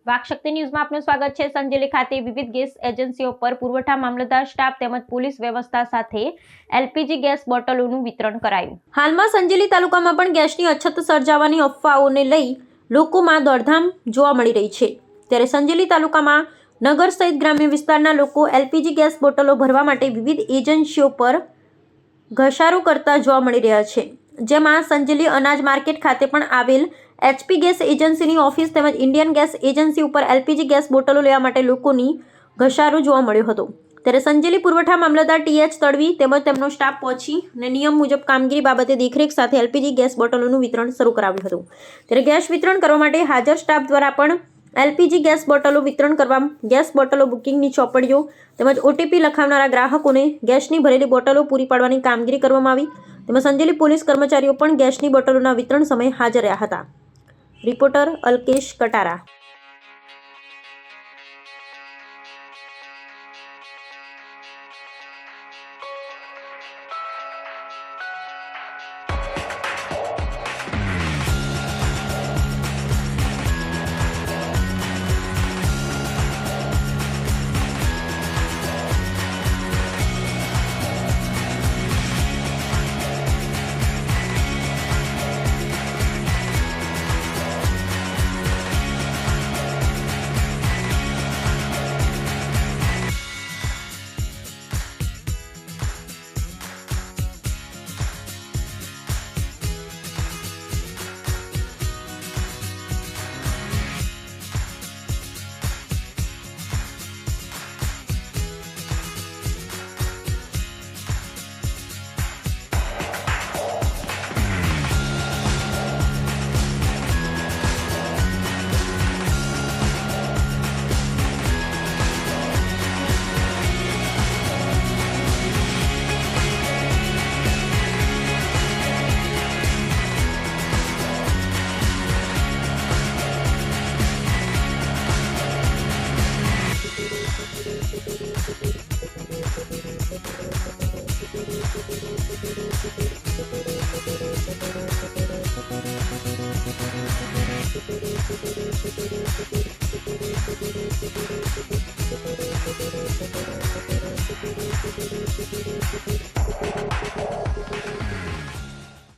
વાકશક્તિ ન્યૂઝમાં આપનું સ્વાગત છે। સંજેલી ખાતે વિવિધ ગેસ એજન્સીઓ પર પુરવઠા મામલતદાર સ્ટાફ તેમજ પોલીસ વ્યવસ્થા સાથે એલપીજી ગેસ બોટલોનું વિતરણ કરાયું। હાલમાં સંજેલી તાલુકામાં પણ ગેસની અછત સર્જાવાની અફવાઓને લઈ લોકોમાં દોડધામ જોવા મળી રહી છે। ત્યારે સંજેલી તાલુકામાં નગર સહિત ગ્રામ્ય વિસ્તારના લોકો એલપીજી ગેસ બોટલો ભરવા માટે વિવિધ એજન્સીઓ પર ઘસારો કરતા જોવા મળી રહ્યા છે, જેમાં સંજેલી અનાજ માર્કેટ ખાતે પણ આવેલ એચપી ગેસ એજન્સીની ઓફિસ તેમજ ઇન્ડિયન ગેસ એજન્સી ઉપર એલપીજી ગેસ બોટલો લેવા માટે લોકોની ઘસારો જોવા મળ્યો હતો। ત્યારે સંજેલી પુરવઠા મામલતદાર ટીએચ તડવી તેમજ તેમનો સ્ટાફ પહોંચીને નિયમ મુજબ કામગીરી બાબતે દેખરેખ સાથે એલપીજી ગેસ બોટલોનું વિતરણ શરૂ કરાવ્યું હતું। ત્યારે ગેસ વિતરણ કરવા માટે હાજર સ્ટાફ દ્વારા પણ એલપીજી ગેસ બોટલો વિતરણ કરવા ગેસ બોટલો બુકિંગની ચોપડીઓ તેમજ ઓટીપી લખાવનારા ગ્રાહકોને ગેસની ભરેલી બોટલો પૂરી પાડવાની કામગીરી કરવામાં આવી। તેમજ સંજેલી પોલીસ કર્મચારીઓ પણ ગેસની બોટલોના વિતરણ સમયે હાજર રહ્યા હતા। रिपोर्टर अल्केश कटारा।